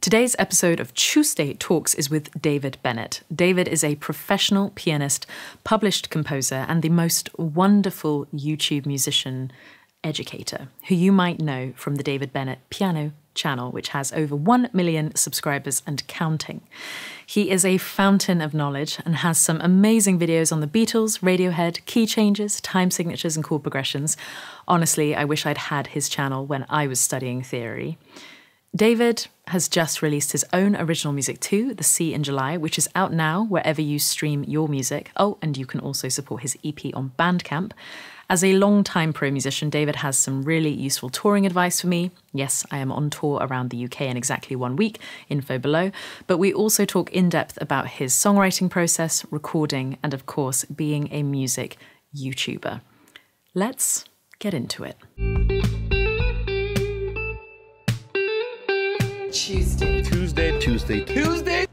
Today's episode of Tuesday Talks is with David Bennett. David is a professional pianist, published composer, and the most wonderful YouTube musician educator, who you might know from the David Bennett Piano channel, which has over 1 million subscribers and counting. He is a fountain of knowledge and has some amazing videos on the Beatles, Radiohead, key changes, time signatures, and chord progressions. Honestly, I wish I'd had his channel when I was studying theory. David has just released his own original music too, The Sea in July, which is out now wherever you stream your music. Oh, and you can also support his EP on Bandcamp. As a long-time pro musician, David has some really useful touring advice for me. Yes, I am on tour around the UK in exactly 1 week, info below. But we also talk in depth about his songwriting process, recording, and of course, being a music YouTuber. Let's get into it.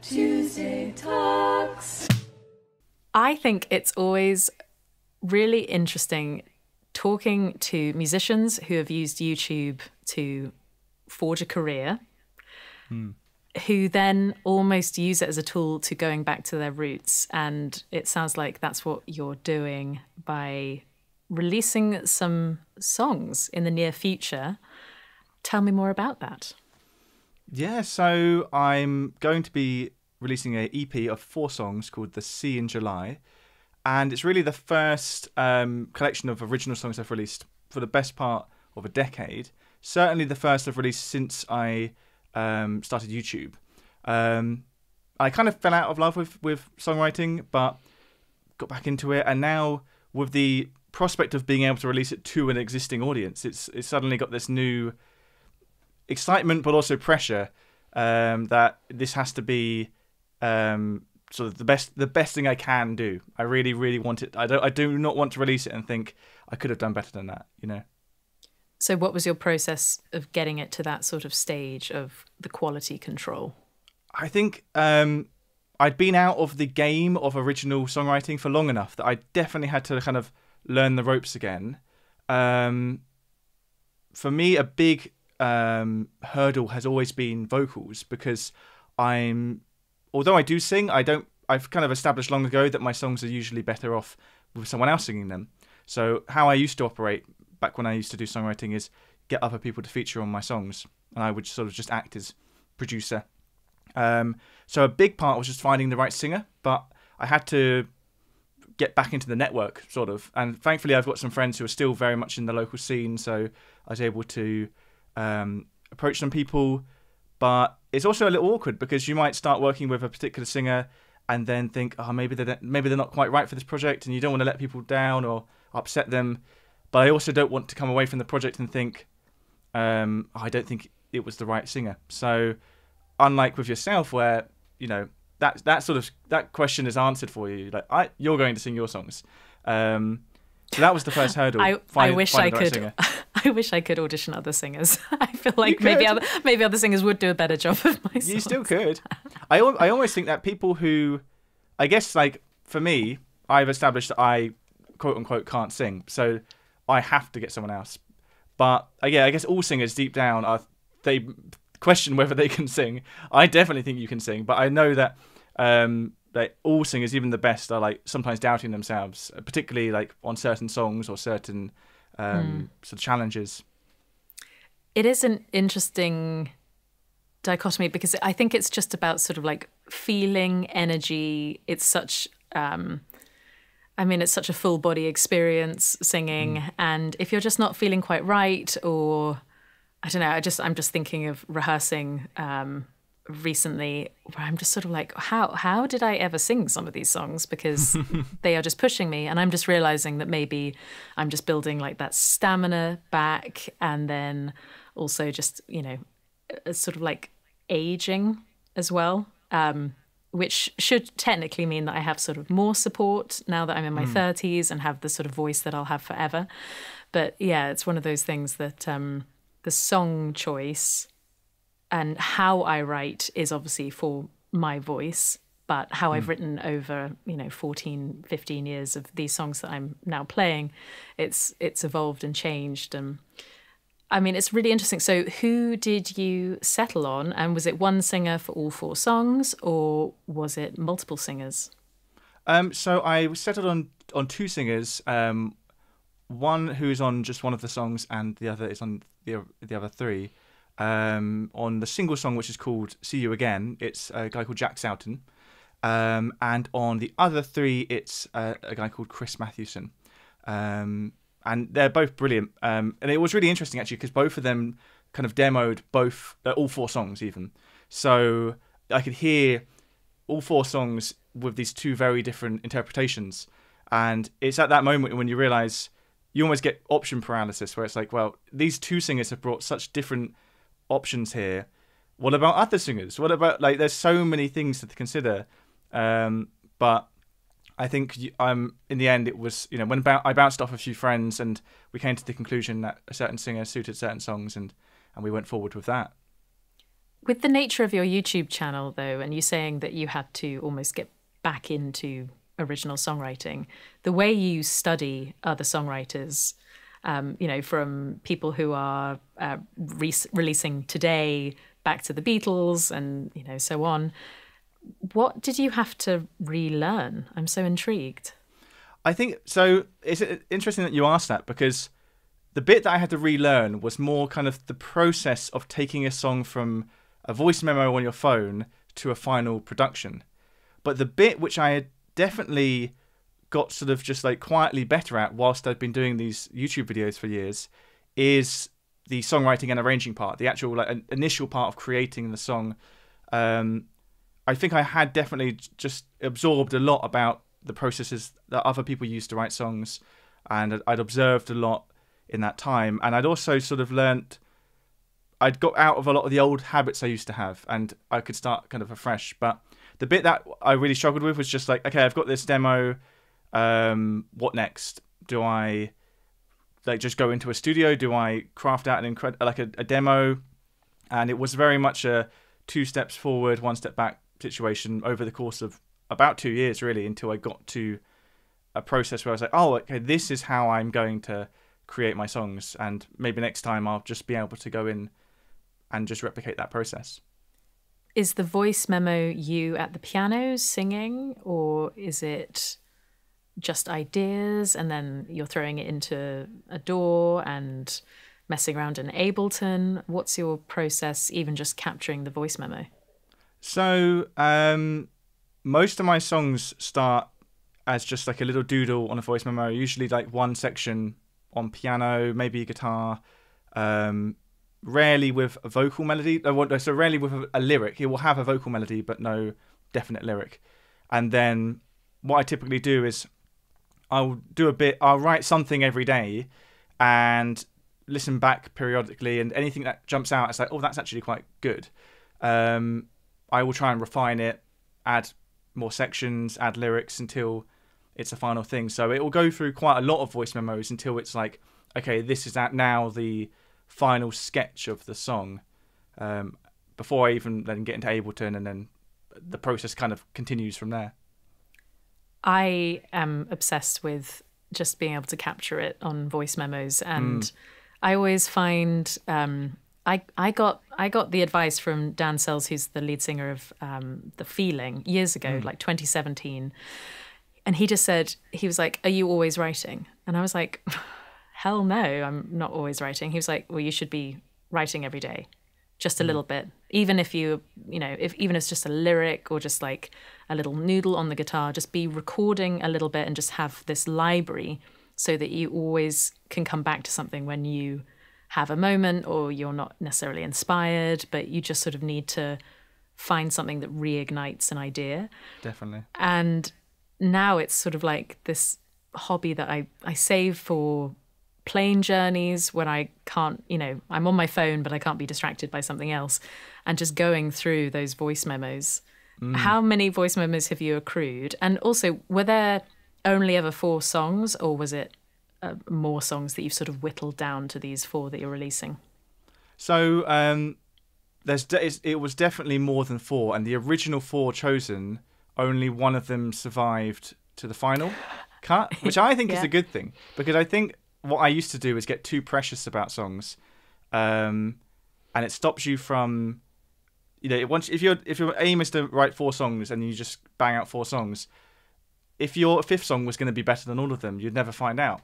Tuesday Talks. I think it's always really interesting talking to musicians who have used YouTube to forge a career, who then almost use it as a tool to going back to their roots. And it sounds like that's what you're doing by releasing some songs in the near future. Tell me more about that. Yeah, so I'm going to be releasing an EP of 4 songs called The Sea in July. And it's really the first collection of original songs I've released for the best part of a decade. Certainly the first I've released since I started YouTube. I kind of fell out of love with songwriting, but got back into it. And now with the prospect of being able to release it to an existing audience, it's suddenly got this new excitement, but also pressure that this has to be sort of the best thing I can do. I really, really want it. I do not want to release it and think I could have done better than that, you know. So what was your process of getting it to that sort of stage of the quality control? I think I'd been out of the game of original songwriting for long enough that I definitely had to kind of learn the ropes again. For me, a big hurdle has always been vocals, because although I do sing, I've kind of established long ago that my songs are usually better off with someone else singing them. So how I used to operate back when I used to do songwriting is get other people to feature on my songs, and I would sort of just act as producer. So a big part was just finding the right singer, but I had to get back into the network, sort of. And thankfully, I've got some friends who are still very much in the local scene, so I was able to approach some people. But it's also a little awkward, because you might start working with a particular singer and then think, oh, maybe they're not quite right for this project, and you don't want to let people down or upset them. But I also don't want to come away from the project and think, I don't think it was the right singer. So unlike with yourself, where, you know, that question is answered for you, like you're going to sing your songs. So that was the first hurdle. I wish I could. I wish I could audition other singers. I feel like maybe other singers would do a better job of my songs. You still could. I almost think that people who, I guess, like for me, I've established that I quote unquote can't sing, so I have to get someone else. But yeah, I guess all singers deep down they question whether they can sing. I definitely think you can sing, but I know that like all singers, even the best, are like sometimes doubting themselves, particularly like on certain songs or certain sort of challenges. It is an interesting dichotomy, because I think it's just about sort of like feeling energy. It's such it's such a full body experience singing, and if you're just not feeling quite right, or I don't know, I'm just thinking of rehearsing recently, where I'm just sort of like, how did I ever sing some of these songs, because they are just pushing me, and I'm just realizing that maybe I'm just building like that stamina back, and then also just, you know, sort of like aging as well, which should technically mean that I have sort of more support now that I'm in my 30s and have the sort of voice that I'll have forever. But yeah, it's one of those things that the song choice and how I write is obviously for my voice, but how I've written over, 14, 15 years of these songs that I'm now playing, it's evolved and changed. I mean, it's really interesting. So who did you settle on? And was it one singer for all 4 songs, or was it multiple singers? So I settled on 2 singers. One who's on just one of the songs, and the other is on the other 3. On the single song, which is called "See You Again," it's a guy called Jack Soughton, and on the other 3, it's a guy called Chris Mathewson. And they're both brilliant. And it was really interesting, actually, because both of them kind of demoed all 4 songs, even. So I could hear all 4 songs with these 2 very different interpretations. And it's at that moment when you realise you almost get option paralysis, where it's like, well, these 2 singers have brought such different options here. What about other singers? What about, like, there's so many things to consider. But I think in the end it was, when I bounced off a few friends and we came to the conclusion that a certain singer suited certain songs, and we went forward with that. With the nature of your YouTube channel, though, and you saying that you had to almost get back into original songwriting, the way you study other songwriters, from people who are releasing today back to the Beatles and, so on, what did you have to relearn? I'm so intrigued. I think so. It's interesting that you asked that, because the bit that I had to relearn was more kind of the process of taking a song from a voice memo on your phone to a final production. But the bit which I had definitely got sort of just like quietly better at whilst I've been doing these YouTube videos for years is the songwriting and arranging part, the actual initial part of creating the song. I think I had definitely just absorbed a lot about the processes that other people use to write songs, and I'd observed a lot in that time. And I'd also sort of I'd got out of a lot of the old habits I used to have, and I could start kind of afresh. But the bit that I really struggled with was just like, okay, I've got this demo. What next? Do I just go into a studio? Do I craft out a demo? And it was very much a 2 steps forward, 1 step back situation over the course of about 2 years, really, until I got to a process where I was like, oh, okay, this is how I'm going to create my songs, and maybe next time I'll just be able to go in and just replicate that process. Is the voice memo you at the piano singing, or is it just ideas and then you're throwing it into a DAW and messing around in Ableton? What's your process, even just capturing the voice memo? So most of my songs start as just like a little doodle on a voice memo, usually like one section on piano, maybe guitar, rarely with a vocal melody. So rarely with a lyric. It will have a vocal melody, but no definite lyric. And then what I typically do is I'll write something every day and listen back periodically, and anything that jumps out, it's like, oh, that's actually quite good. I will try and refine it, add more sections, add lyrics until it's a final thing. So it will go through quite a lot of voice memos until it's like, okay, this is now the final sketch of the song, before I even then get into Ableton, and then the process kind of continues from there. I am obsessed with just being able to capture it on voice memos, and I always find I got the advice from Dan Sells, who's the lead singer of The Feeling, years ago, like 2017. And he just said, he was like, are you always writing? And I was like, hell no, I'm not always writing. He was like, well, you should be writing every day, just a little bit. Even if even if it's just a lyric or just like a little noodle on the guitar, just be recording a little bit and just have this library so that you always can come back to something when you have a moment or you're not necessarily inspired, but you just sort of need to find something that reignites an idea. Definitely. And now it's sort of like this hobby that I save for plane journeys when I can't, I'm on my phone, but I can't be distracted by something else, and just going through those voice memos. How many voice memos have you accrued? And also, were there only ever 4 songs, or was it more songs that you've sort of whittled down to these 4 that you're releasing? So it was definitely more than 4, and the original 4 chosen, only one of them survived to the final cut, which I think is a good thing, because I think what I used to do is get too precious about songs, and it stops you from, once if your aim is to write 4 songs and you just bang out 4 songs, if your 5th song was going to be better than all of them, you'd never find out.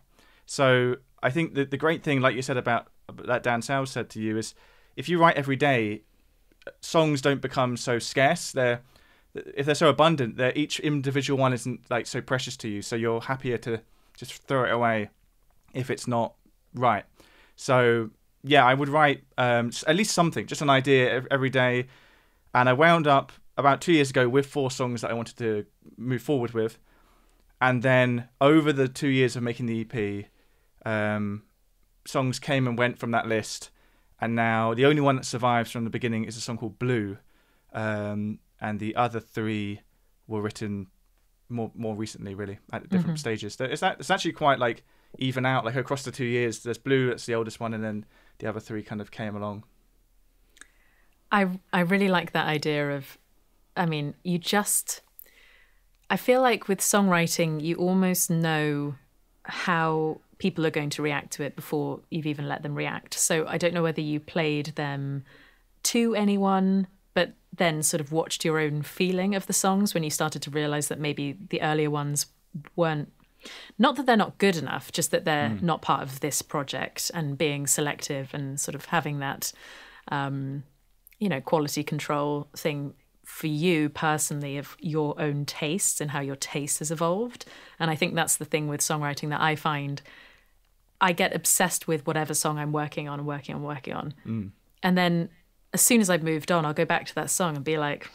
So I think that the great thing, like you said about that Dan Sales said to you, is if you write every day, songs don't become so scarce. If they're so abundant, each individual one isn't like so precious to you. So you're happier to just throw it away if it's not right. So yeah, I would write at least something, just an idea every day. And I wound up about 2 years ago with 4 songs that I wanted to move forward with. And then over the 2 years of making the EP, songs came and went from that list. And now the only one that survives from the beginning is a song called Blue. And the other 3 were written more recently, really, at different stages. It's actually quite like even out, like across the 2 years. There's Blue, that's the oldest one, and then the other 3 kind of came along. I really like that idea of, I feel like with songwriting, you almost know how people are going to react to it before you've even let them react. So I don't know whether you played them to anyone, but then sort of watched your own feeling of the songs when you started to realize that maybe the earlier ones weren't, not that they're not good enough, just that they're not part of this project, and being selective and sort of having that, quality control thing for you personally of your own tastes and how your taste has evolved. And I think that's the thing with songwriting that I find I get obsessed with whatever song I'm working on. And then as soon as I've moved on, I'll go back to that song and be like,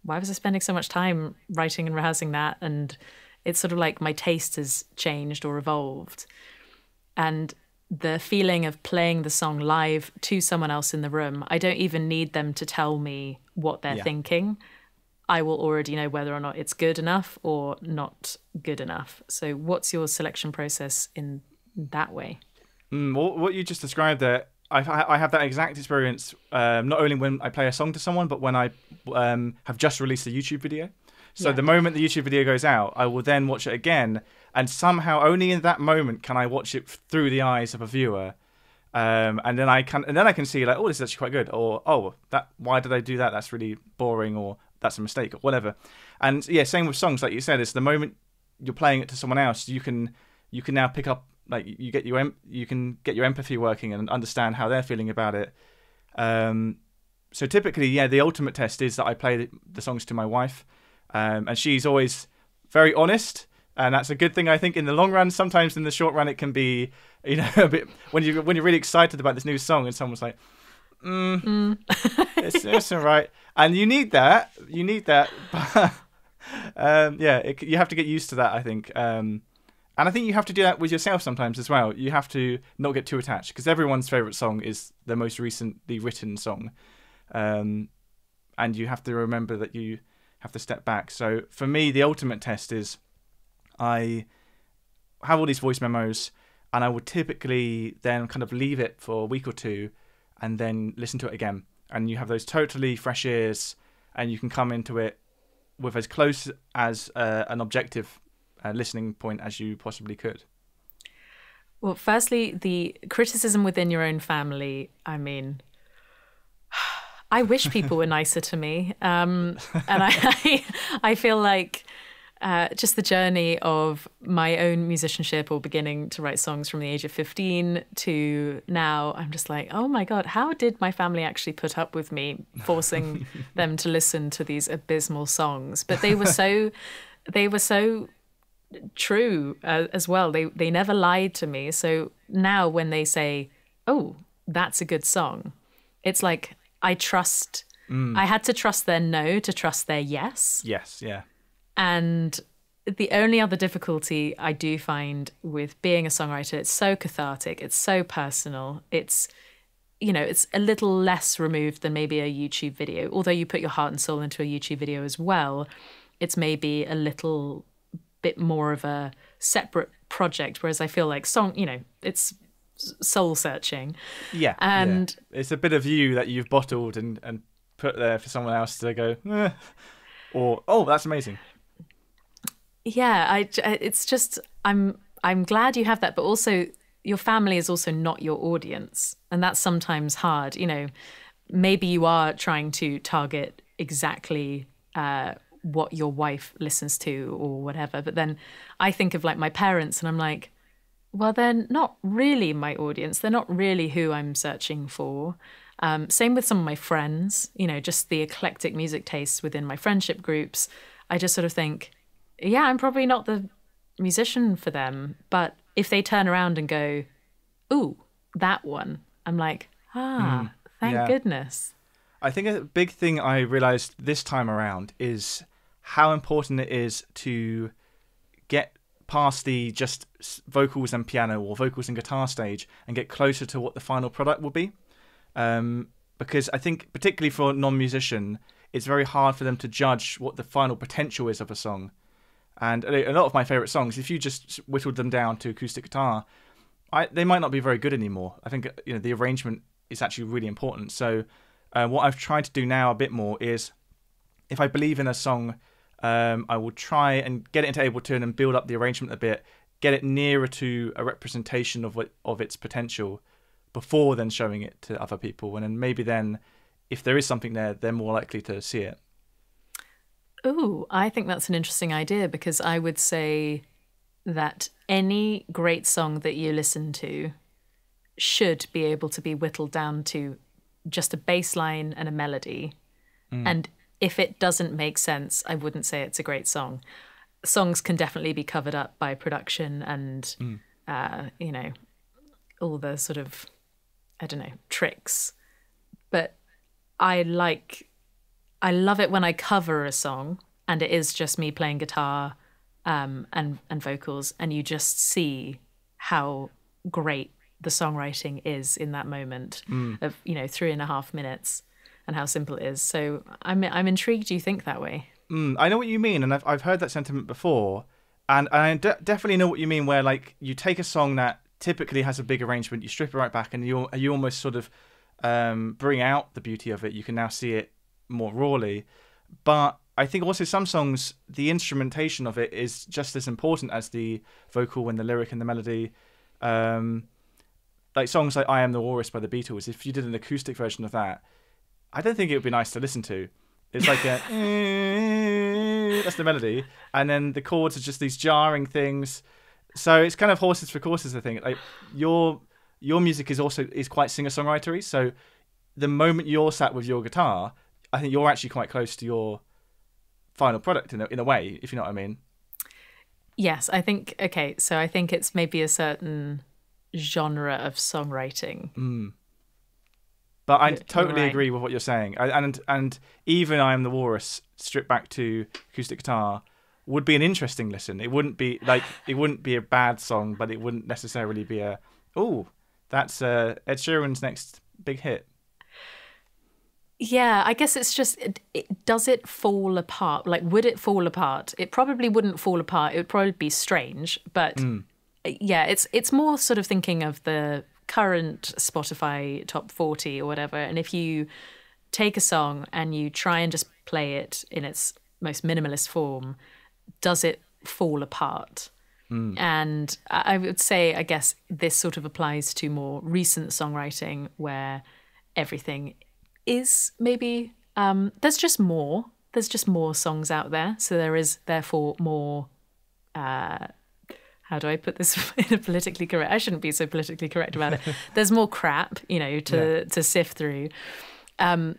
why was I spending so much time writing and rehearsing that? And it's sort of like my taste has changed or evolved. And the feeling of playing the song live to someone else in the room, I don't even need them to tell me what they're thinking. I will already know whether or not it's good enough or not good enough. So what's your selection process in that way? What you just described there, I have that exact experience, not only when I play a song to someone, but when I have just released a YouTube video. So the moment the YouTube video goes out, I will then watch it again, and somehow only in that moment can I watch it through the eyes of a viewer, and then I can see like, oh, this is actually quite good, or oh, why did I do that? That's really boring, or that's a mistake, or whatever. And yeah, same with songs, like you said, it's the moment you're playing it to someone else, you can now pick up, like you can get your empathy working and understand how they're feeling about it. So typically, the ultimate test is that I play the songs to my wife. And she's always very honest, and that's a good thing, I think, in the long run. Sometimes in the short run, it can be, a bit when you're really excited about this new song, and someone's like, it's all right, and you need that. But, you have to get used to that, I think. And I think you have to do that with yourself sometimes as well. You have to not get too attached, because everyone's favorite song is the most recently written song, and you have to remember that you have to step back. So for me, the ultimate test is I have all these voice memos, and I would typically then kind of leave it for a week or 2 and then listen to it again. And you have those totally fresh ears, and you can come into it with as close as an objective listening point as you possibly could. Well, firstly, the criticism within your own family, I wish people were nicer to me. And I feel like just the journey of my own musicianship, or beginning to write songs from the age of 15 to now, I'm just like, oh my God, how did my family actually put up with me forcing them to listen to these abysmal songs? But they were so true as well. They never lied to me. So now when they say, oh, that's a good song, it's like, I trust. I had to trust their no to trust their yes. Yes, yeah. And the only other difficulty I do find with being a songwriter, it's so cathartic, it's so personal, it's a little less removed than maybe a YouTube video. Although you put your heart and soul into a YouTube video as well, it's maybe a little bit more of a separate project. Whereas I feel like it's soul searching. Yeah. And it's a bit of you that you've bottled and put there for someone else to go, or, oh, that's amazing. Yeah, it's just, I'm glad you have that, but also your family is also not your audience, and that's sometimes hard. Maybe you are trying to target exactly what your wife listens to or whatever, but then I think of like my parents, and I'm like, well, they're not really my audience. They're not really who I'm searching for. Same with some of my friends, just the eclectic music tastes within my friendship groups. I just sort of think, yeah, I'm probably not the musician for them. But if they turn around and go, ooh, that one, I'm like, thank goodness. I think a big thing I realized this time around is how important it is to get past the just vocals and piano or vocals and guitar stage and get closer to what the final product will be. Because I think, particularly for a non-musician, it's very hard for them to judge what the final potential is of a song. And a lot of my favourite songs, if you just whittled them down to acoustic guitar, they might not be very good anymore. I think the arrangement is actually really important. So what I've tried to do now a bit more is, if I believe in a song, I will try and get it into Ableton and build up the arrangement a bit, get it nearer to a representation of its potential before then showing it to other people. And then maybe then, if there is something there, they're more likely to see it. Ooh, I think that's an interesting idea, because I would say that any great song that you listen to should be able to be whittled down to just a bass line and a melody. And if it doesn't make sense, I wouldn't say it's a great song. Songs can definitely be covered up by production and, all the sort of, tricks. But I love it when I cover a song and it is just me playing guitar and vocals, and you just see how great the songwriting is in that moment of 3.5 minutes, and how simple it is. So I'm intrigued you think that way. I know what you mean, and I've heard that sentiment before, and I definitely know what you mean, where like you take a song that typically has a big arrangement, you strip it right back, and you almost sort of bring out the beauty of it. You can now see it more rawly. But I think also some songs, the instrumentation of it is just as important as the vocal and the lyric and the melody. Like songs like I Am the Walrus by the Beatles, if you did an acoustic version of that, I don't think it would be nice to listen to. It's like that's the melody, and then the chords are just these jarring things. So it's kind of horses for courses, I think. Like your music is quite singer-songwritery, so the moment you're sat with your guitar, I think you're actually quite close to your final product in a way, if you know what I mean. Yes, I think it's maybe a certain genre of songwriting. But I totally agree with what you're saying. And even I Am the Walrus, stripped back to acoustic guitar, would be an interesting listen. It wouldn't be a bad song, but it wouldn't necessarily be that's Ed Sheeran's next big hit. Yeah, I guess it's just, does it fall apart? Like, would it fall apart? It probably wouldn't fall apart. It would probably be strange. But yeah, it's more sort of thinking of the current Spotify top 40 or whatever. And if you take a song and you try and just play it in its most minimalist form, does it fall apart? And I would say, I guess this sort of applies to more recent songwriting, where everything is maybe there's just more songs out there, so there is therefore more how do I put this in a politically correct, I shouldn't be so politically correct about it, there's more crap to sift through, but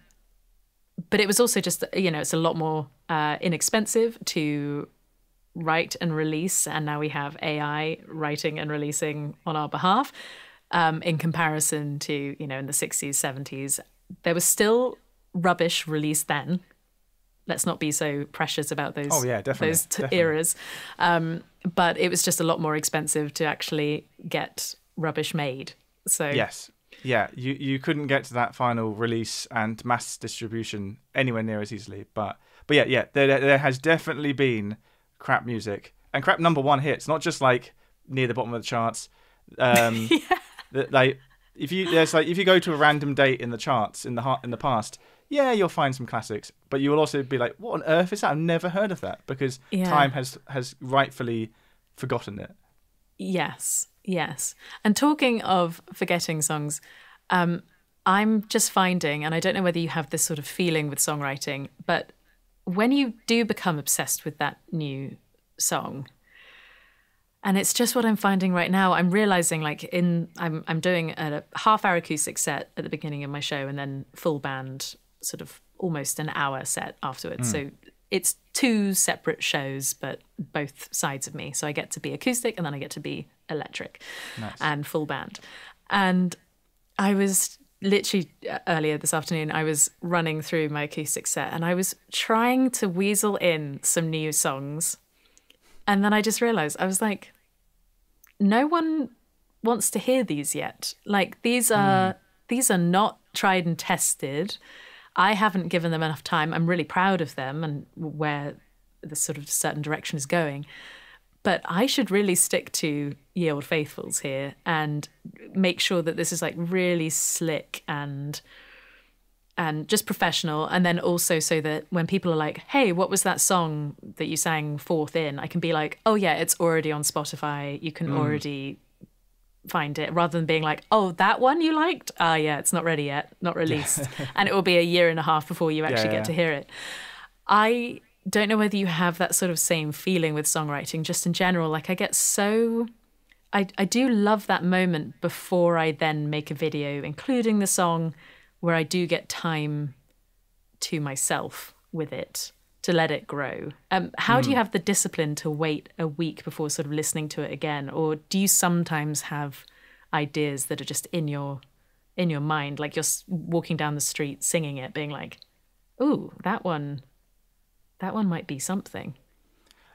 it was also just it's a lot more inexpensive to write and release, and now we have AI writing and releasing on our behalf, in comparison to in the 60s, 70s. There was still rubbish released then. Let's not be so precious about those eras. But it was just a lot more expensive to actually get rubbish made. So yes. Yeah, you couldn't get to that final release and mass distribution anywhere near as easily. But yeah, there has definitely been crap music and crap number one hits, not just like near the bottom of the charts. Like if you go to a random date in the charts in the past, yeah, you'll find some classics, but you will also be like, what on earth is that? I've never heard of that, because time has rightfully forgotten it. Yes, yes. And talking of forgetting songs, I'm just finding, and I don't know whether you have this sort of feeling with songwriting, but when you do become obsessed with that new song, and it's just what I'm finding right now, I'm realizing like I'm doing a half-hour acoustic set at the beginning of my show and then full band, sort of almost an hour set afterwards. So it's 2 separate shows, but both sides of me. So I get to be acoustic and then I get to be electric. Nice. And full band. And I was literally earlier this afternoon, I was running through my acoustic set and I was trying to weasel in some new songs. And then I just realized, I was like, no one wants to hear these yet. Like these are not tried and tested. I haven't given them enough time. I'm really proud of them and where the sort of certain direction is going. But I should really stick to Ye Old Faithfuls here and make sure that this is like really slick and just professional. And then also so that when people are like, hey, what was that song that you sang fourth in? I can be like, oh yeah, it's already on Spotify. You can already find it, rather than being like, oh, that one you liked? Ah, yeah, it's not ready yet, not released. And it will be a year and a half before you actually get to hear it. I don't know whether you have that sort of same feeling with songwriting, just in general. Like I get so... I do love that moment before I then make a video, including the song, where I do get time to myself with it, to let it grow. How do you have the discipline to wait a week before sort of listening to it again? Or do you sometimes have ideas that are just in your mind, like you're walking down the street singing it, being like, ooh, that one might be something?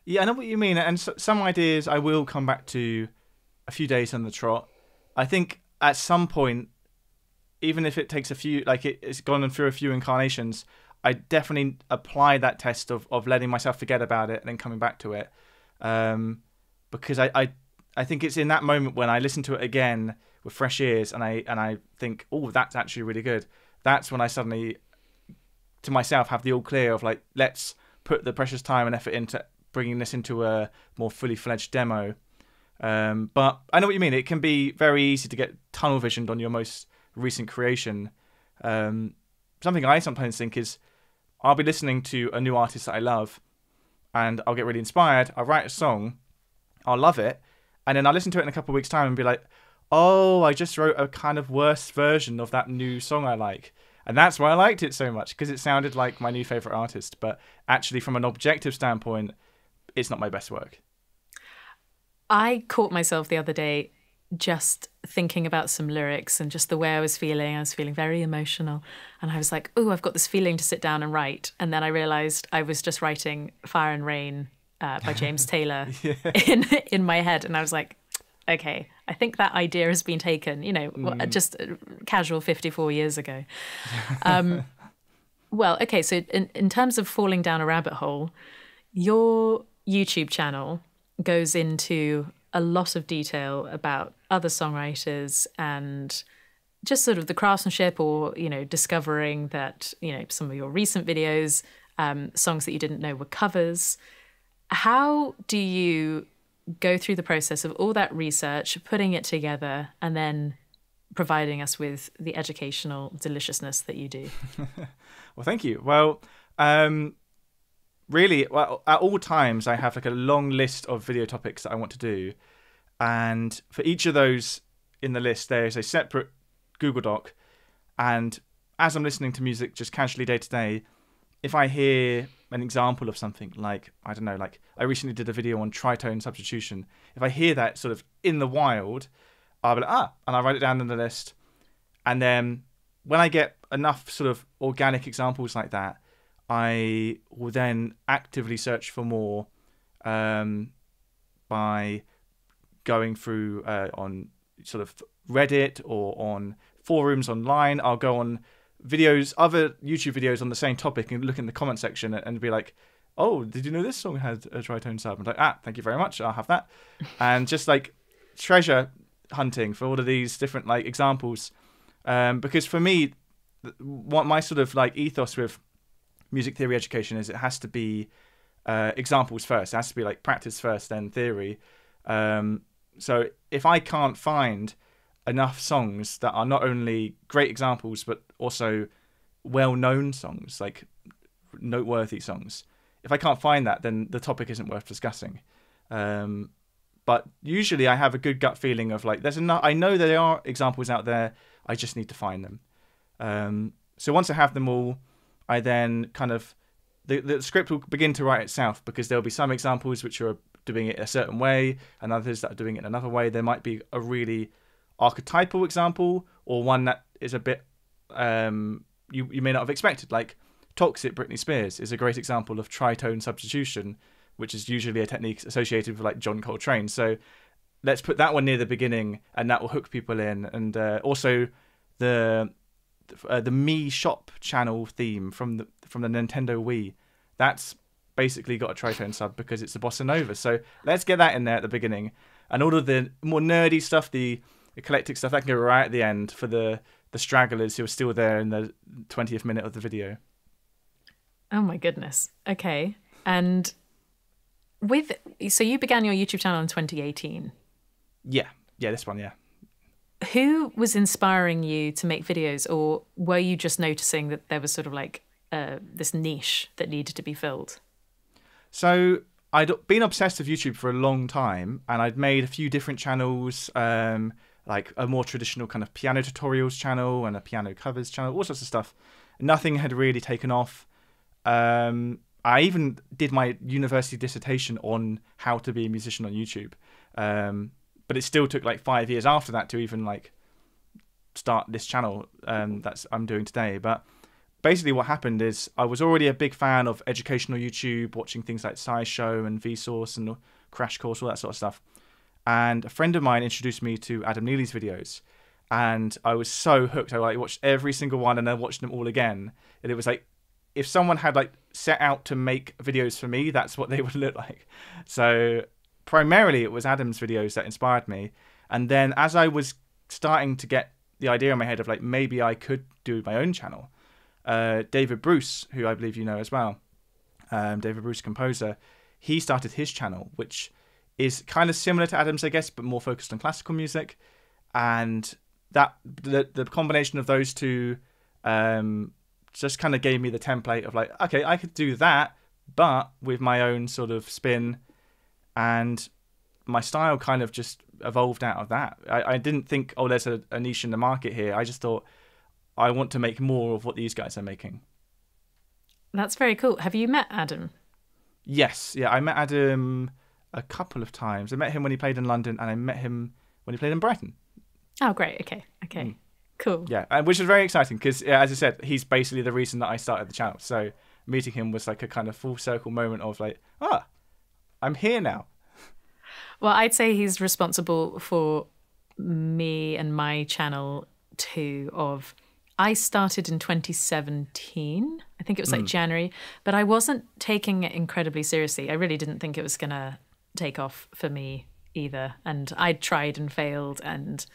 Yeah, I know what you mean. And some ideas I will come back to a few days on the trot. I think at some point, even if it takes a few, like it's gone through a few incarnations, I definitely apply that test of letting myself forget about it and then coming back to it. Because I think it's in that moment when I listen to it again with fresh ears and I think, oh, that's actually really good. That's when I suddenly, to myself, have the all clear of like, let's put the precious time and effort into bringing this into a more fully fledged demo. But I know what you mean. It can be very easy to get tunnel visioned on your most recent creation. Something I sometimes think is I'll be listening to a new artist that I love and I'll get really inspired. I'll write a song, I'll love it, and then I'll listen to it in a couple of weeks' time and be like, oh, I just wrote a kind of worse version of that new song I like. And that's why I liked it so much, because it sounded like my new favourite artist. But actually, from an objective standpoint, it's not my best work. I caught myself the other day just thinking about some lyrics and just the way I was feeling. I was feeling very emotional. And I was like, oh, I've got this feeling to sit down and write. And then I realised I was just writing Fire and Rain by James Taylor in my head. And I was like, okay, I think that idea has been taken, just casual 54 years ago. Well, okay, so in terms of falling down a rabbit hole, your YouTube channel goes into a lot of detail about other songwriters and just sort of the craftsmanship, or discovering that some of your recent videos, songs that you didn't know were covers. How do you go through the process of all that research, putting it together, and then providing us with the educational deliciousness that you do? Well, thank you. Well, really, at all times, I have like a long list of video topics that I want to do. And for each of those in the list, there's a separate Google Doc. And as I'm listening to music just casually day to day, if I hear an example of something like, I don't know, like I recently did a video on tritone substitution. If I hear that sort of in the wild, I'll be like, and I write it down in the list. And then when I get enough sort of organic examples like that, I will then actively search for more by going through on sort of Reddit or on forums online. I'll go on other YouTube videos on the same topic and look in the comment section and be like, oh, did you know this song had a tritone sub? I'm like, thank you very much, I'll have that. And just like treasure hunting for all of these different like examples. Because for me, what my sort of like ethos with music theory education is, it has to be examples first. It has to be like practice first, then theory. So if I can't find enough songs that are not only great examples but also well-known songs, like noteworthy songs, if I can't find that, then the topic isn't worth discussing. But usually I have a good gut feeling of like, there's enough. I know there are examples out there. I just need to find them. So once I have them all, I then kind of the script will begin to write itself, because there'll be some examples which are doing it a certain way and others that are doing it another way. There might be a really archetypal example, or one that is a bit you may not have expected. Like Toxic Britney Spears is a great example of tritone substitution, which is usually a technique associated with like John Coltrane. So let's put that one near the beginning, and that will hook people in. And also the Me Shop channel theme from the Nintendo Wii, that's basically got a tritone sub because it's a bossa nova. So let's get that in there at the beginning, and all of the more nerdy stuff, the eclectic stuff, that can go right at the end for the stragglers who are still there in the 20th minute of the video. Oh my goodness. Okay. And so you began your YouTube channel in 2018. Yeah, this one, yeah. Who was inspiring you to make videos, or were you just noticing that there was sort of like this niche that needed to be filled? So I'd been obsessed with YouTube for a long time, and I'd made a few different channels, like a more traditional kind of piano tutorials channel and a piano covers channel, all sorts of stuff. Nothing had really taken off. I even did my university dissertation on how to be a musician on YouTube. But it still took like 5 years after that to even like start this channel I'm doing today. But basically what happened is I was already a big fan of educational YouTube, watching things like SciShow and Vsauce and Crash Course, all that sort of stuff. And a friend of mine introduced me to Adam Neely's videos, and I was so hooked. I like watched every single one, and then watched them all again. And it was like, if someone had like set out to make videos for me, that's what they would look like. So primarily it was Adam's videos that inspired me. And then as I was starting to get the idea in my head of like, maybe I could do my own channel, David Bruce, who I believe you know as well, David Bruce, composer, he started his channel, which is kind of similar to Adam's, I guess, but more focused on classical music. And that the combination of those two just kind of gave me the template of like, okay, I could do that, but with my own sort of spin. And my style kind of just evolved out of that. I didn't think, oh, there's a niche in the market here. I just thought, I want to make more of what these guys are making. That's very cool. Have you met Adam? Yes. Yeah, I met Adam a couple of times. I met him when he played in London, and I met him when he played in Brighton. Oh, great. Okay. Cool. Yeah, which is very exciting because, as I said, he's basically the reason that I started the channel. So meeting him was like a kind of full circle moment of like, I'm here now. Well, I'd say he's responsible for me and my channel too. I started in 2017. I think it was like January, but I wasn't taking it incredibly seriously. I really didn't think it was going to take off for me either. And I'd tried and failed, and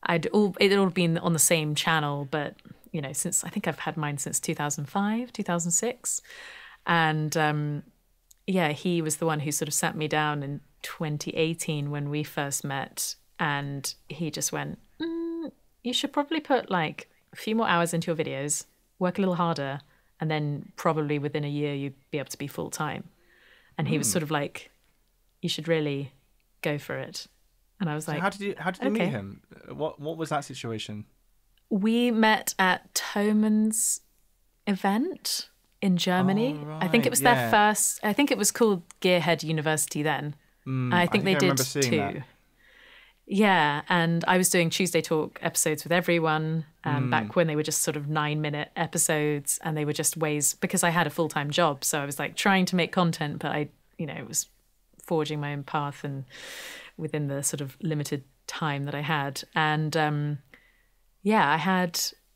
it had all been on the same channel, but you know, since I think I've had mine since 2005, 2006. And he was the one who sort of sat me down in 2018 when we first met, and he just went, you should probably put like a few more hours into your videos, work a little harder, and then probably within a year you'd be able to be full time. And he was sort of like, you should really go for it. And I was like, how did you meet him? What was that situation? We met at Thoman's event in Germany. Oh, right. I think it was their first. I think it was called Gearhead University then. I think they did too. That. Yeah, and I was doing Tuesday Talk episodes with everyone back when they were just sort of 9-minute episodes, and they were just ways, because I had a full-time job, so I was like trying to make content, but I, was forging my own path and within the sort of limited time that I had. And I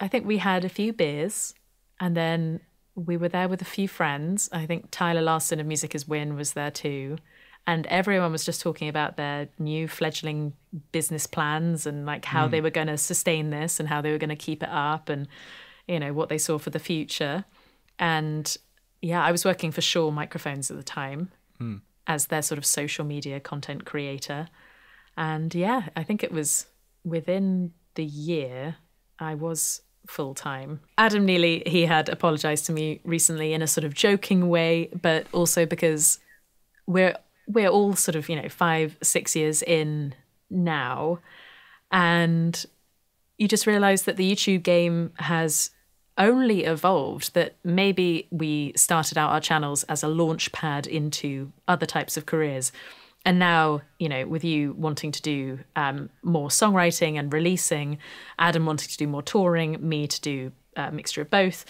think we had a few beers, and then we were there with a few friends. I think Tyler Larson of Music Is Win was there too. And everyone was just talking about their new fledgling business plans and like how they were going to sustain this and how they were going to keep it up and, what they saw for the future. And I was working for Shaw Microphones at the time as their sort of social media content creator. And yeah, I think it was within the year I was full-time. Adam Neely, he had apologized to me recently in a sort of joking way, but also because we're all sort of, 5-6 years in now, and you just realize that the YouTube game has only evolved, that maybe we started out our channels as a launch pad into other types of careers. And now, with you wanting to do more songwriting and releasing, Adam wanting to do more touring, me to do a mixture of both,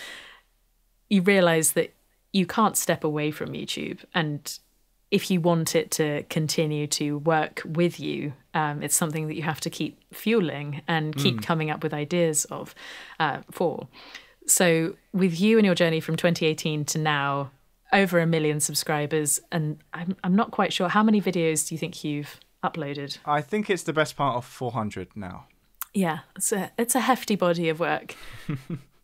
you realize that you can't step away from YouTube. And if you want it to continue to work with you, it's something that you have to keep fueling and keep coming up with ideas for. So with you and your journey from 2018 to now, over 1 million subscribers, and I'm not quite sure, how many videos do you think you've uploaded? I think it's the best part of 400 now. Yeah, it's a hefty body of work.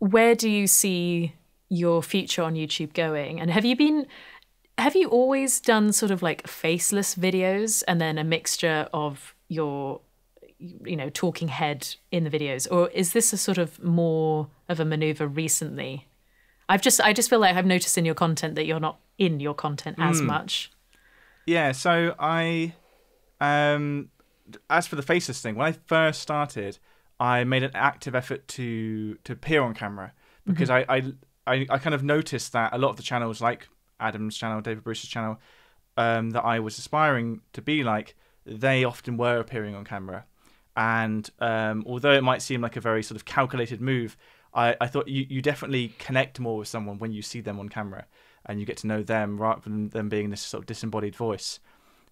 Where do you see your future on YouTube going? And have you always done sort of like faceless videos and then a mixture of your talking head in the videos, or is this a sort of more of a maneuver recently? I just feel like I've noticed in your content that you're not in your content as much. Yeah, so I as for the faceless thing, when I first started, I made an active effort to appear on camera, because I kind of noticed that a lot of the channels, like Adam's channel, David Bruce's channel, that I was aspiring to be like, they often were appearing on camera. And although it might seem like a very sort of calculated move, I thought you definitely connect more with someone when you see them on camera and you get to know them rather than them being this sort of disembodied voice.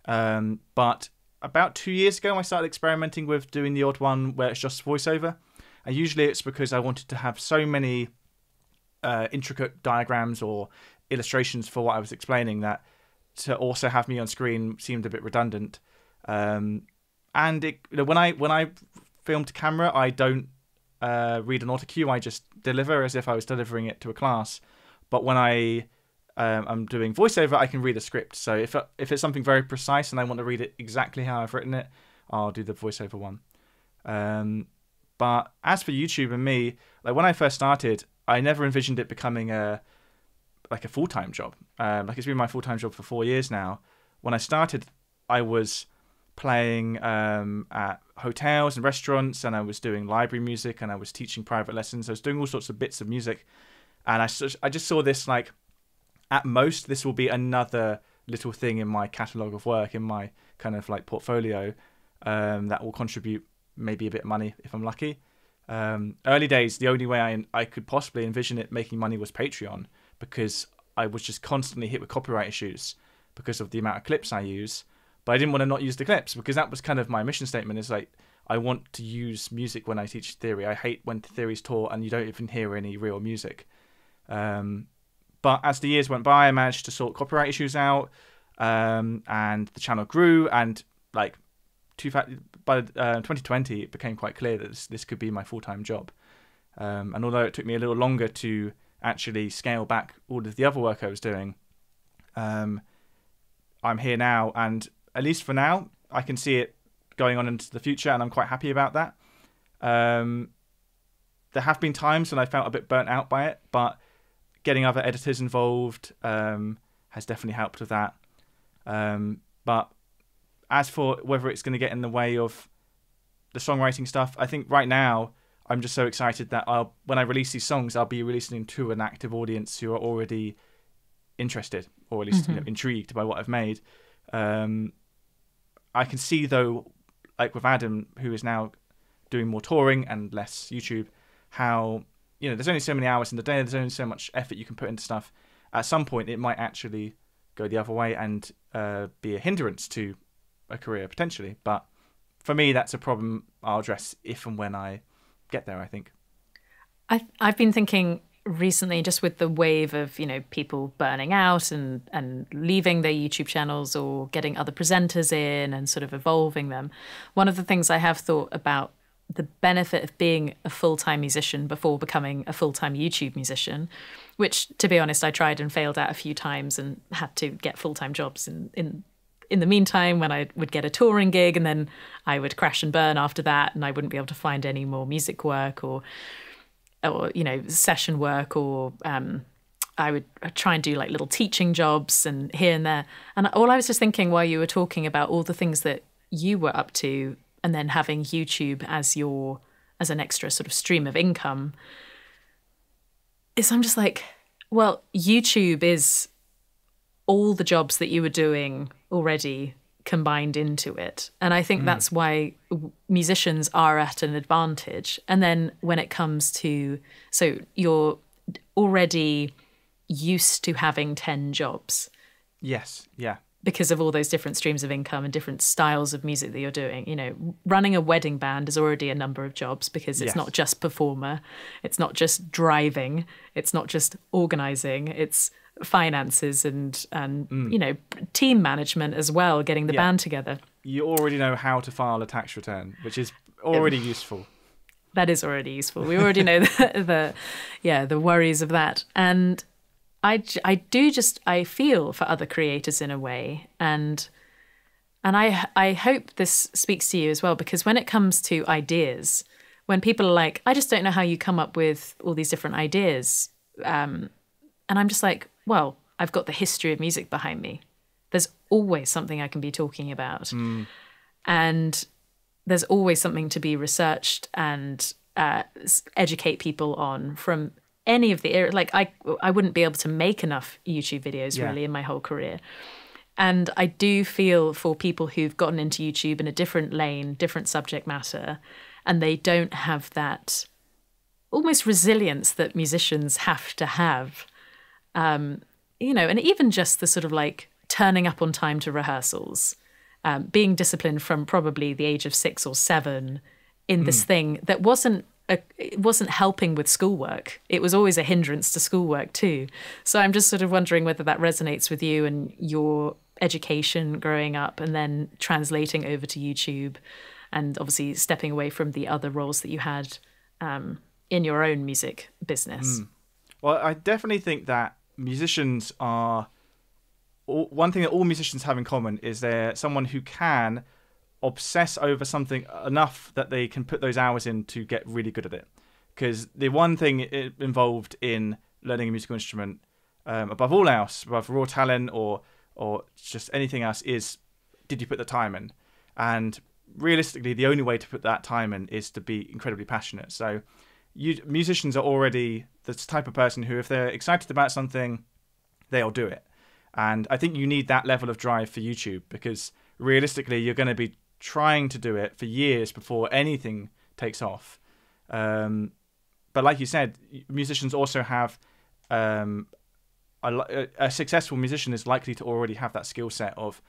But about 2 years ago, I started experimenting with doing the odd one where it's just voiceover. And usually it's because I wanted to have so many intricate diagrams or illustrations for what I was explaining that to also have me on screen seemed a bit redundant. And when I film to camera, I don't read an auto cue. I just deliver as if I was delivering it to a class. But when I'm doing voiceover, I can read a script. So if it's something very precise and I want to read it exactly how I've written it, I'll do the voiceover one. But as for YouTube and me, like when I first started, I never envisioned it becoming a full-time job. Like it's been my full-time job for 4 years now. When I started, I was playing at hotels and restaurants, and I was doing library music, and I was teaching private lessons. I was doing all sorts of bits of music, and I just saw this like, at most, this will be another little thing in my catalogue of work, in my kind of like portfolio, that will contribute maybe a bit of money if I'm lucky. Early days, the only way I could possibly envision it making money was Patreon, because I was just constantly hit with copyright issues because of the amount of clips I use. But I didn't want to not use the clips, because that was kind of my mission statement, is like, I want to use music when I teach theory. I hate when theory's taught and you don't even hear any real music. But as the years went by, I managed to sort copyright issues out, and the channel grew, and like by 2020, it became quite clear that this could be my full-time job. And although it took me a little longer to actually scale back all of the other work I was doing, I'm here now, and at least for now, I can see it going on into the future, and I'm quite happy about that. There have been times when I felt a bit burnt out by it, but getting other editors involved has definitely helped with that. But as for whether it's going to get in the way of the songwriting stuff, I think right now I'm just so excited that when I release these songs, I'll be releasing them to an active audience who are already interested, or at least intrigued by what I've made. I can see, though, like with Adam, who is now doing more touring and less YouTube, how there's only so many hours in the day, there's only so much effort you can put into stuff. At some point, it might actually go the other way and be a hindrance to a career, potentially. But for me, that's a problem I'll address if and when I get there, I think. I've been thinking recently, just with the wave of people burning out and leaving their YouTube channels or getting other presenters in and sort of evolving them. One of the things I have thought about the benefit of being a full-time musician before becoming a full-time YouTube musician, which, to be honest, I tried and failed at a few times and had to get full-time jobs in in the meantime, when I would get a touring gig, and then I would crash and burn after that, and I wouldn't be able to find any more music work or session work, or I would try and do like little teaching jobs and here and there. And all I was just thinking while you were talking about all the things that you were up to, and then having YouTube as an extra sort of stream of income, is I'm just like, well, YouTube is all the jobs that you were doing already combined into it. And I think that's why musicians are at an advantage. And then when it comes to, so you're already used to having 10 jobs. Yes, yeah. Because of all those different streams of income and different styles of music that you're doing. You know, running a wedding band is already a number of jobs, because it's not just performer, it's not just driving, it's not just organising, it's finances and you know, team management as well, getting the band together. You already know how to file a tax return, which is already useful. That is already useful. We already know the worries of that. And I feel for other creators in a way, and I hope this speaks to you as well, because when it comes to ideas, when people are like, I just don't know how you come up with all these different ideas, and I'm just like, well, I've got the history of music behind me. There's always something I can be talking about, and there's always something to be researched and educate people on from any of the era. Like I wouldn't be able to make enough YouTube videos really in my whole career. And I do feel for people who've gotten into YouTube in a different lane, different subject matter, and they don't have that almost resilience that musicians have to have. You know, and even just the sort of like turning up on time to rehearsals, being disciplined from probably the age of 6 or 7 in this thing that it wasn't helping with schoolwork. It was always a hindrance to schoolwork too. So I'm just sort of wondering whether that resonates with you and your education growing up, and then translating over to YouTube, and obviously stepping away from the other roles that you had in your own music business. Well, I definitely think that musicians are... One thing that all musicians have in common is they're someone who can obsess over something enough that they can put those hours in to get really good at it. Because the one thing involved in learning a musical instrument, above all else, above raw talent or just anything else, is, did you put the time in? And realistically, the only way to put that time in is to be incredibly passionate. So musicians are already the type of person who, if they're excited about something, they'll do it. And I think you need that level of drive for YouTube, because realistically, you're going to be trying to do it for years before anything takes off. But like you said, musicians also have... a successful musician is likely to already have that skill set of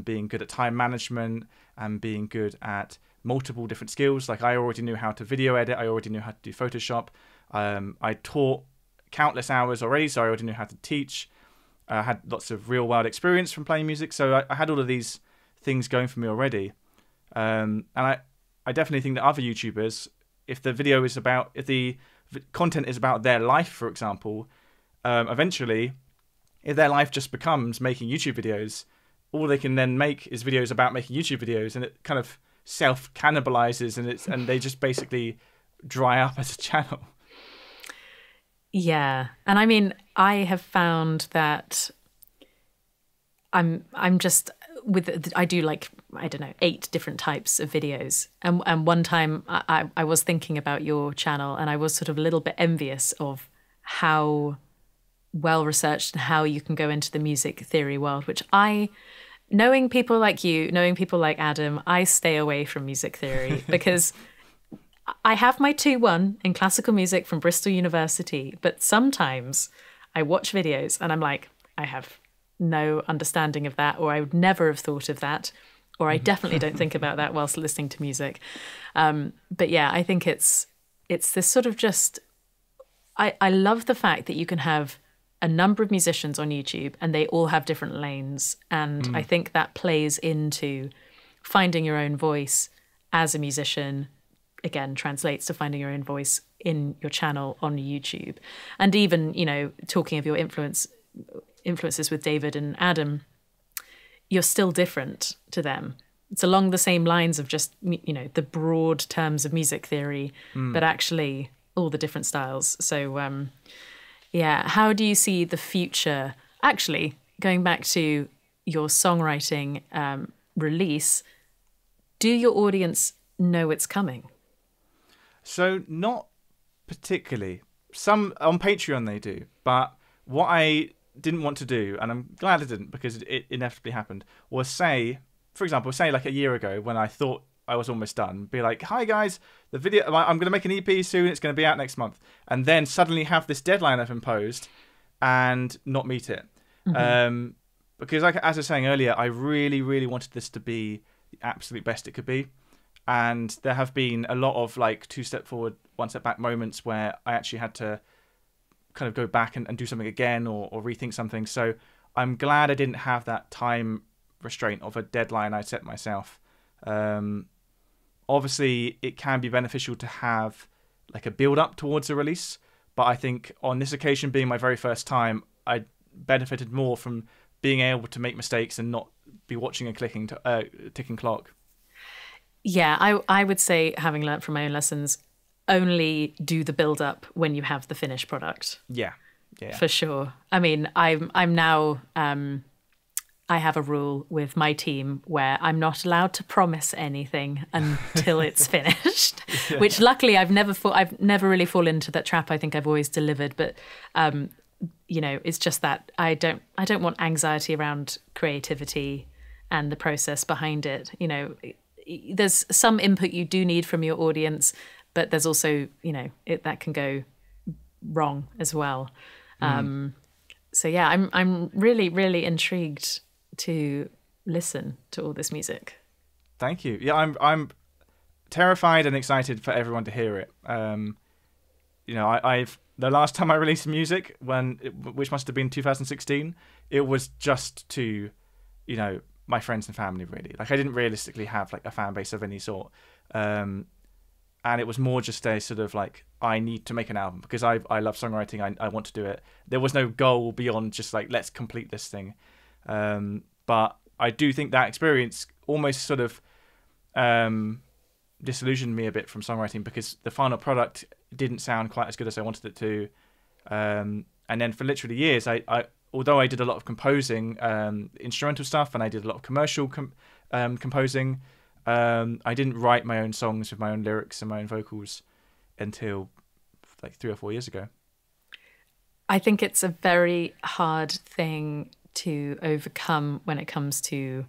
being good at time management and being good at multiple different skills. Like, I already knew how to video edit. I already knew how to do Photoshop. I taught countless hours already, so I already knew how to teach. I had lots of real world experience from playing music, so I had all of these things going for me already. And I definitely think that other YouTubers, if the content is about their life, for example, eventually, if their life just becomes making YouTube videos, all they can then make is videos about making YouTube videos, and it kind of self-cannibalizes, and they just basically dry up as a channel. Yeah. And I mean, I have found that I'm just I do like, I don't know, 8 different types of videos. And one time I was thinking about your channel, and I was sort of a little bit envious of how well researched and how you can go into the music theory world, which knowing people like you, knowing people like Adam, I stay away from music theory because I have my 2-1 in classical music from Bristol University, but sometimes I watch videos and I'm like, I have no understanding of that, or I would never have thought of that, or I definitely don't think about that whilst listening to music. But yeah, I think it's this sort of just, I love the fact that you can have a number of musicians on YouTube and they all have different lanes. And I think that plays into finding your own voice as a musician, again, translates to finding your own voice in your channel on YouTube. And even, talking of your influences with David and Adam, you're still different to them. It's along the same lines of just, the broad terms of music theory, but actually all the different styles. So, how do you see the future? Actually, going back to your songwriting release, do your audience know it's coming? So not particularly. Some on Patreon they do, but what I didn't want to do, and I'm glad I didn't because it inevitably happened, was say, for example, like a year ago when I thought I was almost done, be like, hi guys, the video, I'm going to make an EP soon, it's going to be out next month, and then suddenly have this deadline I've imposed and not meet it. Because like, as I was saying earlier, I really, really wanted this to be the absolute best it could be. And there have been a lot of like 2 step forward, 1 step back moments where I actually had to kind of go back and do something again or rethink something. So I'm glad I didn't have that time restraint of a deadline I set myself. Obviously, it can be beneficial to have like a build up towards a release. But I think on this occasion being my very first time, I benefited more from being able to make mistakes and not be watching a ticking clock. Yeah, I would say, having learnt from my own lessons, only do the build up when you have the finished product. Yeah. For sure. I mean, I'm now I have a rule with my team where I'm not allowed to promise anything until it's finished. Which luckily I've never really fallen into that trap. I think I've always delivered, but it's just that I don't want anxiety around creativity and the process behind it. There's some input you do need from your audience, but there's also, that can go wrong as well. So yeah, I'm really, really intrigued to listen to all this music. Thank you. Yeah, I'm terrified and excited for everyone to hear it. I've the last time I released music, which must have been 2016, it was just to, my friends and family, really. Like, I didn't realistically have like a fan base of any sort. And it was more just a sort of like, I need to make an album because I love songwriting. I want to do it. There was no goal beyond just like, let's complete this thing. But I do think that experience almost sort of disillusioned me a bit from songwriting because the final product didn't sound quite as good as I wanted it to. And then for literally years, although I did a lot of composing, instrumental stuff, and I did a lot of commercial composing, I didn't write my own songs with my own lyrics and my own vocals until like 3 or 4 years ago. I think it's a very hard thing to overcome when it comes to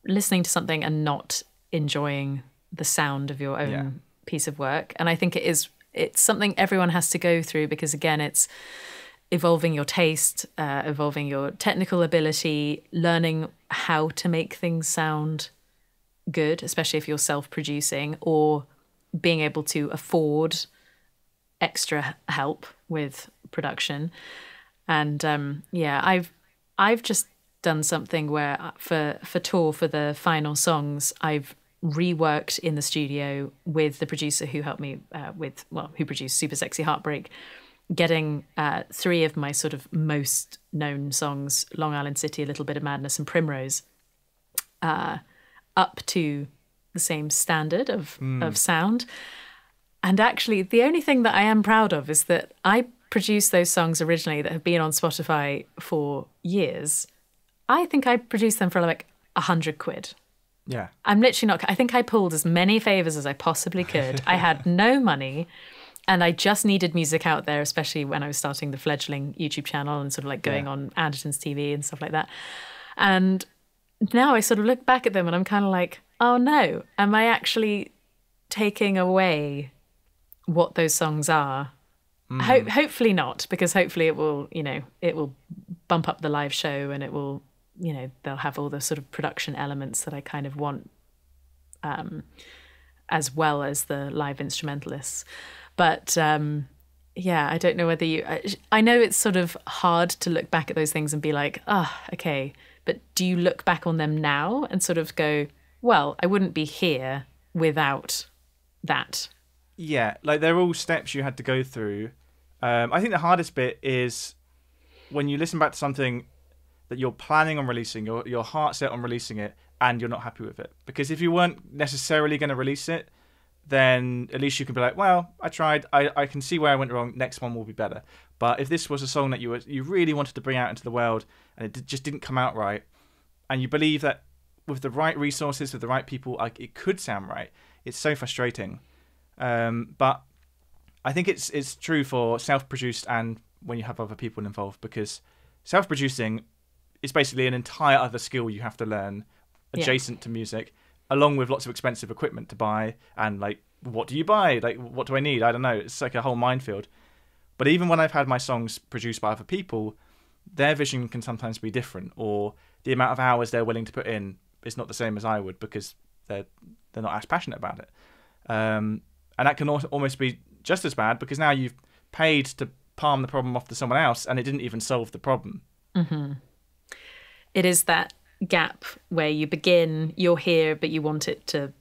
listening to something and not enjoying the sound of your own piece of work. And I think it's something everyone has to go through because, again, it's evolving your taste, evolving your technical ability, learning how to make things sound good, especially if you're self-producing, or being able to afford extra help with production. And I've just done something where for tour, for the final songs, I've reworked in the studio with the producer who helped me who produced Super Sexy Heartbreak, getting 3 of my sort of most known songs, Long Island City, A Little Bit of Madness, and Primrose, up to the same standard of sound. And actually, the only thing that I am proud of is that I produced those songs originally that have been on Spotify for years. I think I produced them for like 100 quid. Yeah. I'm literally not... I think I pulled as many favours as I possibly could. I had no money and I just needed music out there, especially when I was starting the fledgling YouTube channel and sort of like going on Anderton's TV and stuff like that. And now I sort of look back at them and I'm kind of like, oh no, am I actually taking away what those songs are? Hopefully not, because hopefully it will bump up the live show and it will, they'll have all the sort of production elements that I kind of want, as well as the live instrumentalists. But I don't know whether I know it's sort of hard to look back at those things and be like, okay, but do you look back on them now and sort of go, well, I wouldn't be here without that? Yeah, like they're all steps you had to go through. I think the hardest bit is when you listen back to something, that you're planning on releasing, your heart set on releasing it, and you're not happy with it. Because if you weren't necessarily going to release it, then at least you can be like, well, I tried. I can see where I went wrong. Next one will be better. But if this was a song that you really wanted to bring out into the world and it just didn't come out right, and you believe that with the right resources, with the right people, it could sound right, it's so frustrating. But I think it's true for self-produced and when you have other people involved, because self-producing is basically an entire other skill you have to learn adjacent to music, along with lots of expensive equipment to buy. And like, what do you buy? Like, what do I need? I don't know. It's like a whole minefield. But even when I've had my songs produced by other people, their vision can sometimes be different, or the amount of hours they're willing to put in is not the same as I would, because they're not as passionate about it. And that can almost be just as bad, because now you've paid to palm the problem off to someone else and it didn't even solve the problem. Mm-hmm. It is that gap where you begin, you're here, but you want it to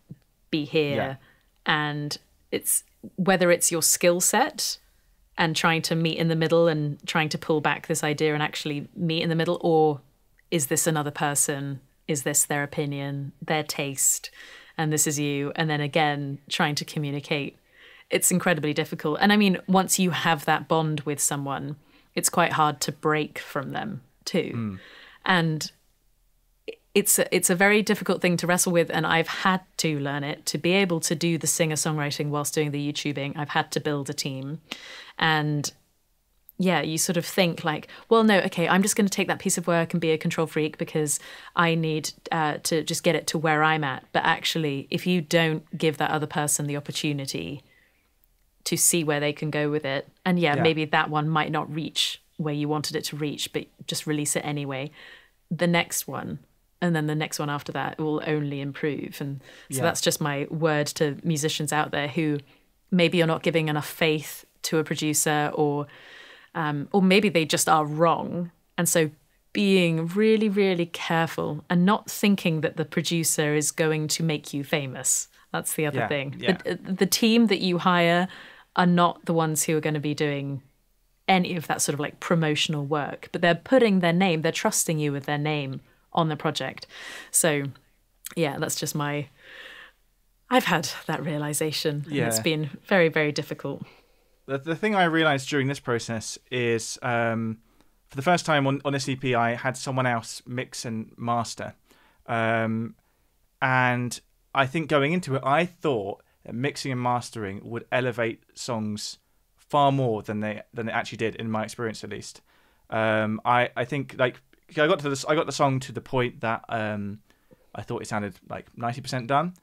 be here. Yeah. And it's whether it's your skill set and trying to meet in the middle and trying to pull back this idea and actually meet in the middle, or is this another person? Is this their opinion, their taste, and this is you? And then again, trying to communicate. It's incredibly difficult. And I mean, once you have that bond with someone, it's quite hard to break from them too. And it's a very difficult thing to wrestle with, and I've had to learn it. To be able to do the singer-songwriting whilst doing the YouTubing, I've had to build a team. And yeah, you sort of think like, well, no, okay, I'm just going to take that piece of work and be a control freak because I need to just get it to where I'm at. But actually, if you don't give that other person the opportunity to see where they can go with it, and maybe that one might not reach where you wanted it to reach, but just release it anyway, the next one, and then the next one after that will only improve. And so that's just my word to musicians out there who maybe you're not giving enough faith to a producer, or maybe they just are wrong. And so being really, really careful and not thinking that the producer is going to make you famous. That's the other thing. Yeah. The team that you hire are not the ones who are going to be doing any of that sort of like promotional work, but they're putting their name, they're trusting you with their name on the project. So yeah, that's just I've had that realization. And it's been very, very difficult. The thing I realized during this process is for the first time on this EP, I had someone else mix and master. And I think going into it, I thought that mixing and mastering would elevate songs far more than it actually did, in my experience at least. I think like I got the song to the point that I thought it sounded like 90% done.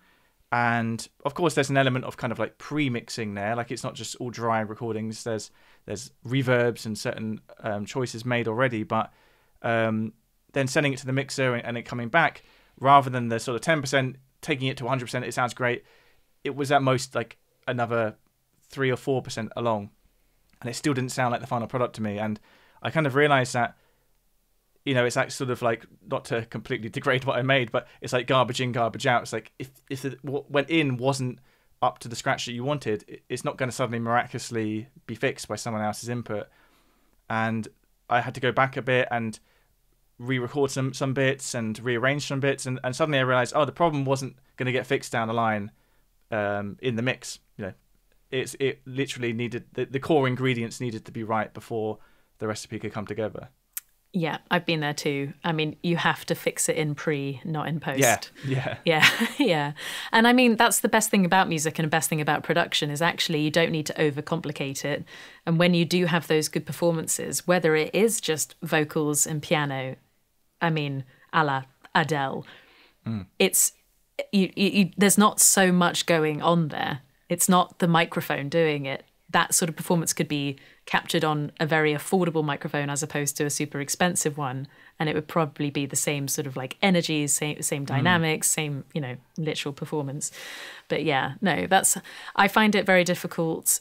And of course, there's an element of kind of like pre-mixing there. Like, it's not just all dry recordings. There's reverbs and certain choices made already. But then sending it to the mixer and it coming back, rather than the sort of 10% taking it to 100%, it sounds great. It was at most like another 3 or 4% along, and it still didn't sound like the final product to me. And I kind of realized that, you know, it's like sort of like, not to completely degrade what I made, but it's like garbage in, garbage out. It's like if what went in wasn't up to the scratch that you wanted, it's not going to suddenly miraculously be fixed by someone else's input. And I had to go back a bit and re-record some bits and rearrange some bits, and suddenly I realized, the problem wasn't going to get fixed down the line in the mix. You know, it literally needed the core ingredients needed to be right before the recipe could come together. Yeah, I've been there too. I mean, you have to fix it in pre, not in post. Yeah. And I mean, that's the best thing about music and the best thing about production is actually you don't need to overcomplicate it. And when you do have those good performances, whether it is just vocals and piano, I mean, a la Adele, it's there's not so much going on there. It's not the microphone doing it. That sort of performance could be captured on a very affordable microphone as opposed to a super expensive one, and it would probably be the same sort of like energies, same dynamics, same, you know, literal performance. But yeah, no, I find it very difficult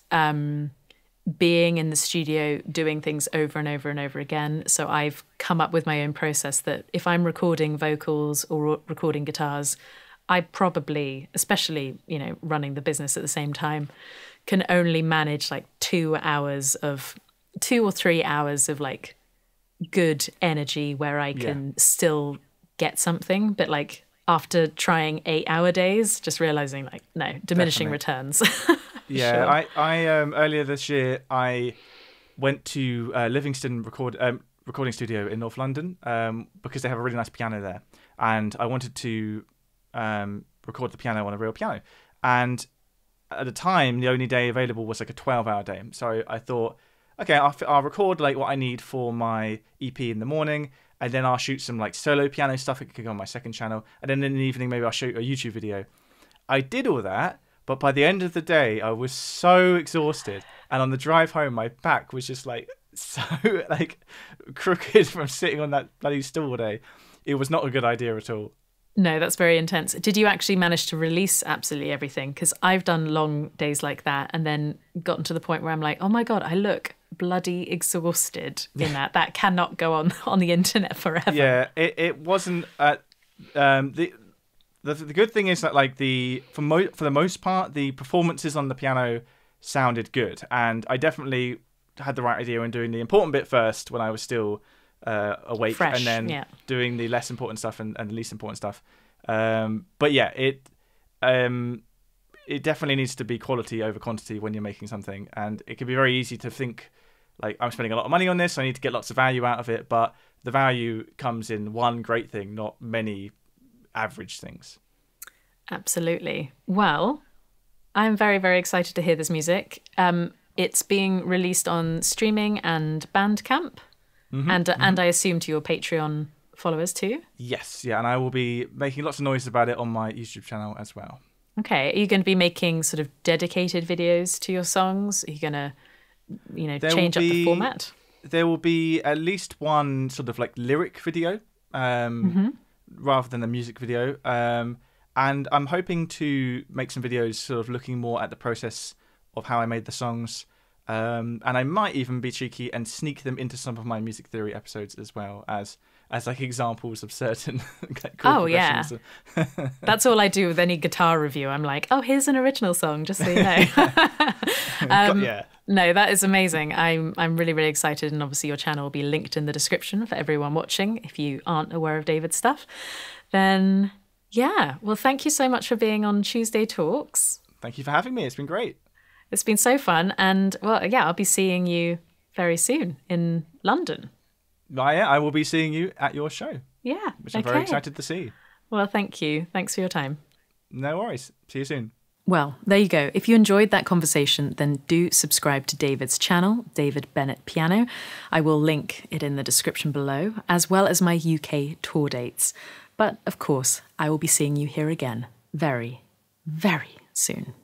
being in the studio doing things over and over and over again. So I've come up with my own process that if I'm recording vocals or recording guitars, I probably, especially, you know, running the business at the same time, can only manage like 2 or 3 hours of like good energy where I can still get something, but like after trying 8-hour days, just realizing like, no, diminishing returns. Yeah, Sure. I earlier this year, I went to Livingston recording studio in North London because they have a really nice piano there. And I wanted to record the piano on a real piano. And at the time, the only day available was like a 12-hour day. So I thought, okay, I'll record like what I need for my EP in the morning, and then I'll shoot some like solo piano stuff. It could go on my second channel, and then in the evening maybe I'll shoot a YouTube video. I did all that, but by the end of the day, I was so exhausted, and on the drive home, my back was just like so like crooked from sitting on that bloody stool all day. It was not a good idea at all. No, that's very intense. Did you actually manage to release absolutely everything? Because I've done long days like that and then gotten to the point where I'm like, oh my God, I look bloody exhausted in that. That cannot go on the internet forever. Yeah, it wasn't. The good thing is that like for the most part, the performances on the piano sounded good, and I definitely had the right idea in doing the important bit first when I was still awake, Fresh, and then doing the less important stuff and the least important stuff. But yeah, it definitely needs to be quality over quantity when you're making something, and it can be very easy to think like, I'm spending a lot of money on this, I need to get lots of value out of it, but the value comes in one great thing, not many average things. Absolutely. Well, I'm very, very excited to hear this music. It's being released on streaming and Bandcamp, and I assume to your Patreon followers too? Yes, yeah, and I will be making lots of noise about it on my YouTube channel as well. Okay, are you going to be making sort of dedicated videos to your songs? Are you going to, change up the format? There will be at least one sort of like lyric video, rather than the music video. And I'm hoping to make some videos sort of looking more at the process of how I made the songs. And I might even be cheeky and sneak them into some of my music theory episodes as well as like examples of certain chord progressions. That's all I do with any guitar review. I'm like, oh, here's an original song, just so you know. Yeah. No, that is amazing. I'm really, really excited, and obviously your channel will be linked in the description for everyone watching. If you aren't aware of David's stuff, then yeah. Well, thank you so much for being on Tuesday Talks. Thank you for having me. It's been great. It's been so fun, and well, yeah, I'll be seeing you very soon in London. Yeah, I will be seeing you at your show. Yeah, which I'm very excited to see. Well, thank you. Thanks for your time. No worries. See you soon. Well, there you go. If you enjoyed that conversation, then do subscribe to David's channel, David Bennett Piano. I will link it in the description below, as well as my UK tour dates. But of course, I will be seeing you here again very, very soon.